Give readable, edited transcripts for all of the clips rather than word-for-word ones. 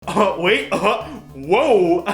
Whoa.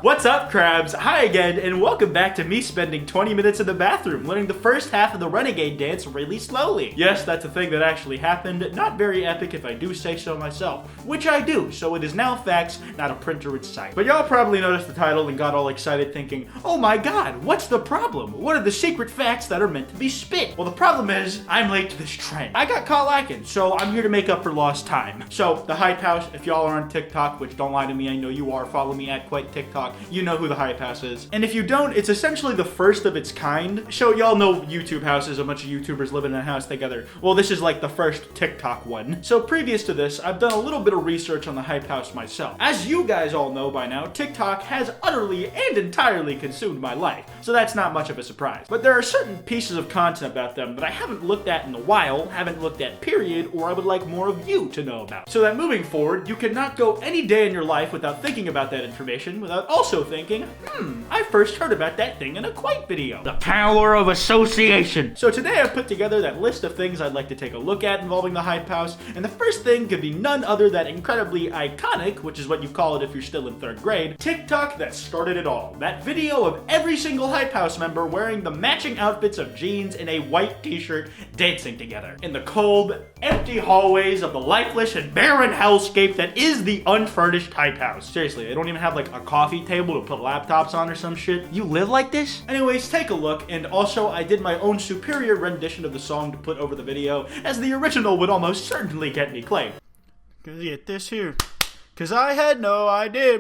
What's up, crabs? Hi again, and welcome back to me spending 20 minutes in the bathroom learning the first half of the Renegade dance really slowly. Yes, that's a thing that actually happened. Not very epic if I do say so myself, which I do, so it is now facts, not a printer in sight. But y'all probably noticed the title and got all excited thinking, oh my god, what's the problem? What are the secret facts that are meant to be spit? Well, the problem is, I'm late to this trend. I got caught lacking, so I'm here to make up for lost time. So, the Hype House, if y'all are on TikTok, which don't lie to me, I know you are, follow me at Kwite TikTok, you know who the Hype House is. And if you don't, it's essentially the first of its kind. So y'all know YouTube houses, a bunch of YouTubers living in a house together. Well, this is like the first TikTok one. So previous to this, I've done a little bit of research on the Hype House myself. As you guys all know by now, TikTok has utterly and entirely consumed my life, so that's not much of a surprise. But there are certain pieces of content about them that I haven't looked at in a while, haven't looked at period, or I would like more of you to know about. So that moving forward, you cannot go any day in your life without thinking about that information, without also thinking, I first heard about that thing in a Kwite video. The power of association. So today I've put together that list of things I'd like to take a look at involving the Hype House, and the first thing could be none other than incredibly iconic, which is what you call it if you're still in 3rd grade, TikTok that started it all. That video of every single Hype House member wearing the matching outfits of jeans and a white t-shirt dancing together in the cold, empty hallways of the lifeless and barren hellscape that is the unfurnished Hype House. Seriously, they don't even have like a coffee table to put laptops on or some shit. You live like this? Anyways, take a look, and also I did my own superior rendition of the song to put over the video, as the original would almost certainly get me claimed. Get this here. Cause I had no idea.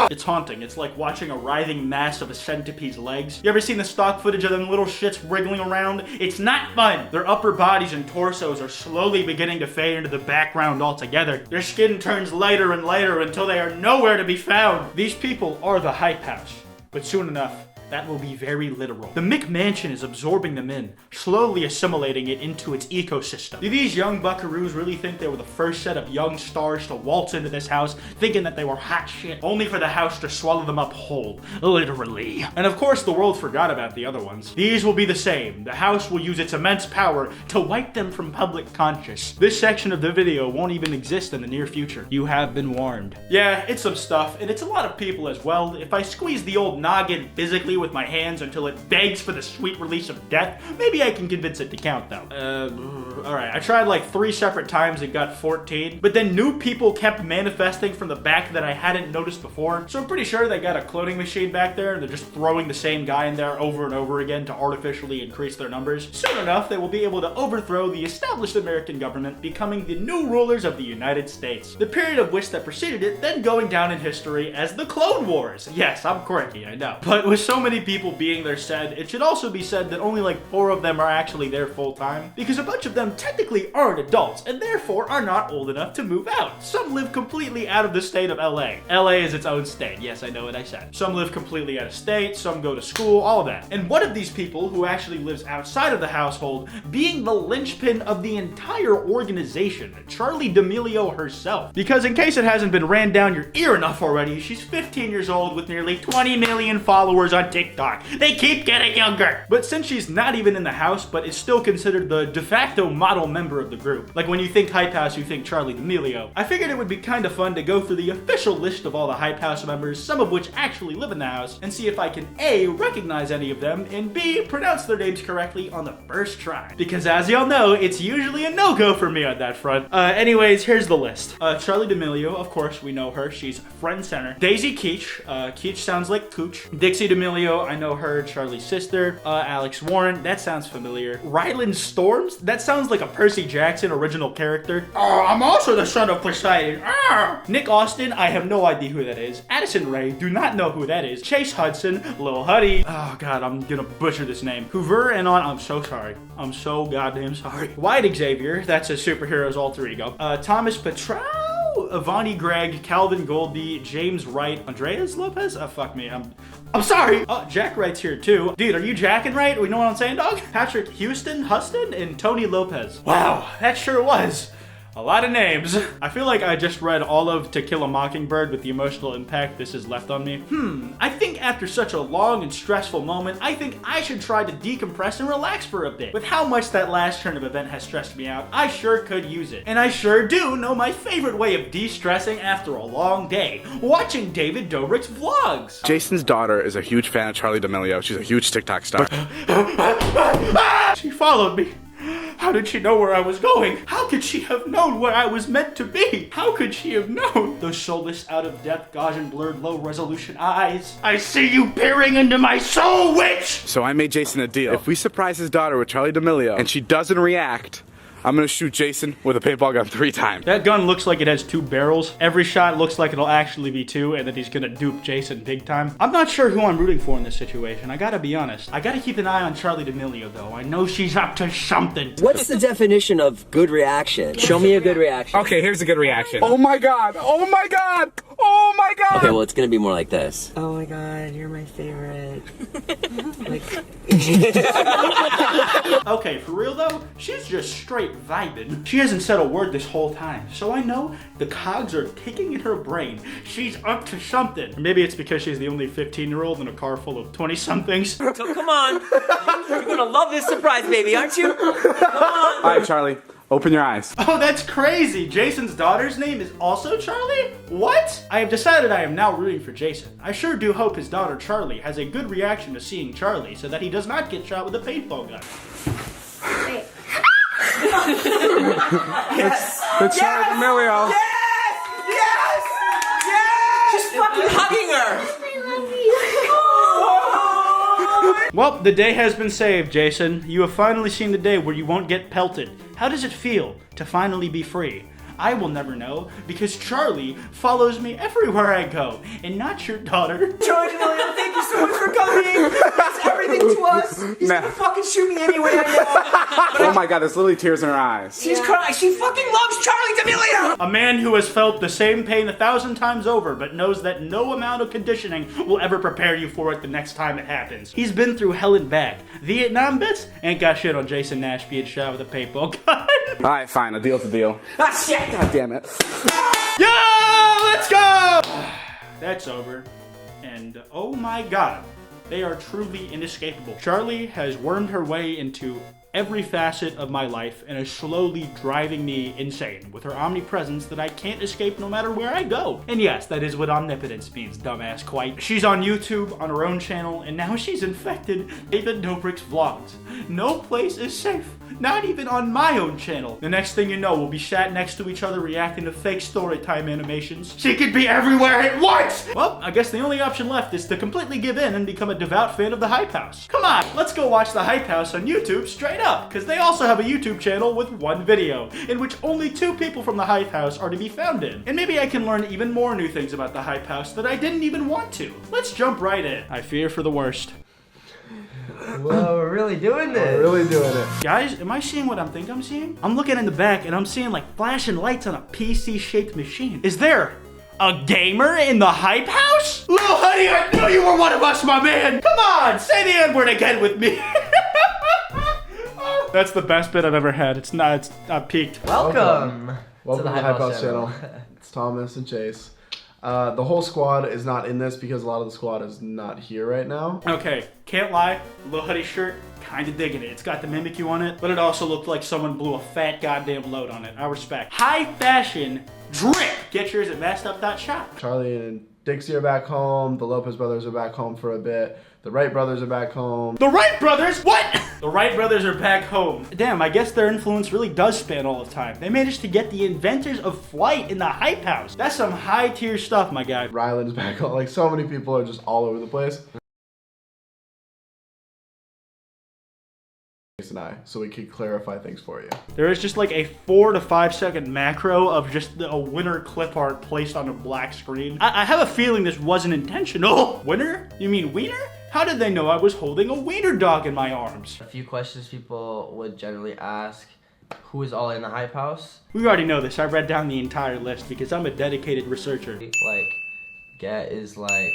It's haunting. It's like watching a writhing mass of a centipede's legs. You ever seen the stock footage of them little shits wriggling around? It's not fun. Their upper bodies and torsos are slowly beginning to fade into the background altogether. Their skin turns lighter and lighter until they are nowhere to be found. These people are the Hype House. But soon enough, that will be very literal. The McMansion is absorbing them in, slowly assimilating it into its ecosystem. Do these young buckaroos really think they were the first set of young stars to waltz into this house, thinking that they were hot shit, only for the house to swallow them up whole, literally? And of course, the world forgot about the other ones. These will be the same. The house will use its immense power to wipe them from public conscious. This section of the video won't even exist in the near future. You have been warned. Yeah, it's some stuff, and it's a lot of people as well. If I squeeze the old noggin physically with my hands until it begs for the sweet release of death, maybe I can convince it to count though. Alright, I tried like 3 separate times and got 14, but then new people kept manifesting from the back that I hadn't noticed before, so I'm pretty sure they got a cloning machine back there and they're just throwing the same guy in there over and over again to artificially increase their numbers. Soon enough, they will be able to overthrow the established American government, becoming the new rulers of the United States. The period of which that preceded it then going down in history as the Clone Wars. Yes, I'm quirky, I know. But with so many people being there said, it should also be said that only like 4 of them are actually there full time, because a bunch of them technically aren't adults and therefore are not old enough to move out. Some live completely out of the state of LA. LA is its own state. Yes, I know what I said. Some live completely out of state, some go to school, all of that. And one of these people who actually lives outside of the household being the linchpin of the entire organization, Charli D'Amelio herself. Because in case it hasn't been ran down your ear enough already, she's 15 years old with nearly 20 million followers on TikTok. They keep getting younger. But since she's not even in the house, but is still considered the de facto model member of the group, like when you think Hype House, you think Charli D'Amelio, I figured it would be kind of fun to go through the official list of all the Hype House members, some of which actually live in the house, and see if I can A, recognize any of them, and B, pronounce their names correctly on the first try. Because as y'all know, it's usually a no-go for me on that front. Anyways, here's the list. Charli D'Amelio, of course, we know her. She's front and center. Daisy Keech. Keech sounds like Cooch. Dixie D'Amelio, I know her, Charli's sister. Alex Warren, that sounds familiar. Ryland Storms, that sounds like a Percy Jackson original character. I'm also the son of Poseidon. Nick Austin, I have no idea who that is. Addison Rae, do not know who that is. Chase Hudson, Lil Huddy. Oh god, I'm gonna butcher this name. Hoover and on, I'm so sorry. I'm so goddamn sorry. Wyatt Xavier, that's a superhero's alter ego. Thomas Petrou, Avani Gregg, Calvin Goldie, James Wright, Andreas Lopez? Fuck me, I'm sorry. Jack Wright's here too. Dude, are you jacking right? You know what I'm saying, dog? Patrick Huston, and Tony Lopez. Wow, that sure was A lot of names. I feel like I just read all of To Kill a Mockingbird with the emotional impact this has left on me. I think after such a long and stressful moment, I think I should try to decompress and relax for a bit. With how much that last turn of event has stressed me out, I sure could use it. And I sure do know my favorite way of de-stressing after a long day, watching David Dobrik's vlogs. Jason's daughter is a huge fan of Charli D'Amelio. She's a huge TikTok star. She followed me. How did she know where I was going? How could she have known where I was meant to be? How could she have known? Those soulless, out-of-depth, Gaussian blurred, low-resolution eyes. I see you peering into my soul, witch! So I made Jason a deal. If we surprise his daughter with Charli D'Amelio and she doesn't react, I'm gonna shoot Jason with a paintball gun 3 times. That gun looks like it has 2 barrels. Every shot looks like it'll actually be 2, and that he's gonna dupe Jason big time. I'm not sure who I'm rooting for in this situation. I gotta be honest. I gotta keep an eye on Charli D'Amelio, though. I know she's up to something. What's the definition of good reaction? Show me a good reaction. Okay, here's a good reaction. Oh my god! Oh my god! Oh my god! Okay, well, it's gonna be more like this. Oh my god, you're my favorite. Okay, for real though, she's just straight vibing. She hasn't said a word this whole time, so I know the cogs are ticking in her brain. She's up to something. Or maybe it's because she's the only 15-year-old in a car full of 20-somethings. So come on. You're gonna love this surprise, baby, aren't you? Come on. Alright, Charli, open your eyes. Oh, that's crazy. Jason's daughter's name is also Charli? What? I have decided I am now rooting for Jason. I sure do hope his daughter Charli has a good reaction to seeing Charli so that he does not get shot with a paintball gun. Wait. Yes! It's Charli D'Amelio. Yes! Yes! Yes! She's fucking hugging her! Well, the day has been saved, Jason. You have finally seen the day where you won't get pelted. How does it feel to finally be free? I will never know, because Charli follows me everywhere I go, and not your daughter. Charli D'Amelio, thank you so much for coming! That's everything to us! He's gonna fucking shoot me anyway, I know! Oh my god, there's literally tears in her eyes. She's crying, she fucking loves Charli D'Amelio! A man who has felt the same pain 1,000 times over, but knows that no amount of conditioning will ever prepare you for it the next time it happens. He's been through hell and back. Vietnam bits, ain't got shit on Jason Nash being shot with a paintball gun. Alright, fine, a deal's a deal. Ah, shit! God damn it. Yo, let's go! That's over. And oh my god, they are truly inescapable. Charli has wormed her way into every facet of my life and is slowly driving me insane with her omnipresence that I can't escape no matter where I go. And yes, that is what omnipotence means, dumbass Kwite. She's on YouTube on her own channel, and now she's infected David Dobrik's vlogs. No place is safe. Not even on my own channel. The next thing you know, we'll be sat next to each other reacting to fake story time animations. She could be everywhere at once! Well, I guess the only option left is to completely give in and become a devout fan of the Hype House. Come on, let's go watch the Hype House on YouTube straight up, because they also have a YouTube channel with 1 video, in which only 2 people from the Hype House are to be found in. And maybe I can learn even more new things about the Hype House that I didn't even want to. Let's jump right in. I fear for the worst. Whoa, we're really doing this. We're really doing it. Guys, am I seeing what I think I'm seeing? I'm looking in the back and I'm seeing like flashing lights on a PC-shaped machine. Is there a gamer in the Hype House? Little honey, I knew you were one of us, my man. Come on, say the N-word again with me. That's the best bit I've ever had. It's peaked. Welcome. Welcome to the Hype House channel. It's Thomas and Chase. The whole squad is not in this because a lot of the squad is not here right now. Okay, can't lie, Lil Huddy shirt, kinda digging it. It's got the Mimikyu on it, but it also looked like someone blew a fat goddamn load on it. I respect. High fashion drip. Get yours at massedup.shop. Charli and Dixie are back home. The Lopez brothers are back home for a bit. The Wright brothers are back home. The Wright brothers? What? The Wright brothers are back home. Damn, I guess their influence really does span all of time. They managed to get the inventors of flight in the Hype House. That's some high tier stuff, my guy. Ryland's back home. Like, so many people are just all over the place. And I, so we could clarify things for you. There is just like a 4 to 5 second macro of just a winner clip art placed on a black screen. I have a feeling this wasn't intentional. Winner? You mean wiener? How did they know I was holding a wiener dog in my arms? A few questions people would generally ask. Who is all in the Hype House? We already know this. I read down the entire list because I'm a dedicated researcher. Like, Get is like,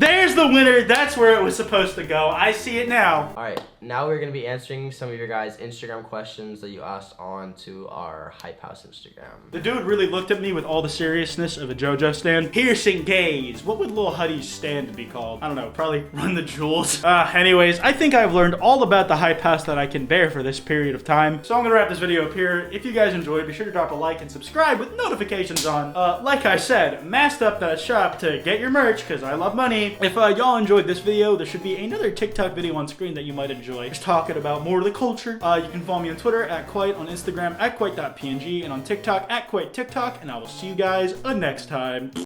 There's the the winner. That's where it was supposed to go. I see it now. Alright, now we're going to be answering some of your guys' Instagram questions that you asked on to our Hype House Instagram. The dude really looked at me with all the seriousness of a JoJo stand. Piercing gaze. What would Lil Huddy's stand be called? I don't know, probably Run the Jewels. Anyways, I think I've learned all about the Hype House that I can bear for this period of time. So I'm gonna wrap this video up here. If you guys enjoyed, be sure to drop a like and subscribe with notifications on. Like I said, masked up that shop to get your merch, because I love money. If y'all enjoyed this video, there should be another TikTok video on screen that you might enjoy. Just talking about more of the culture. You can follow me on Twitter at Kwite, on Instagram at Kwite.png, and on TikTok at Kwite TikTok, and I will see you guys next time.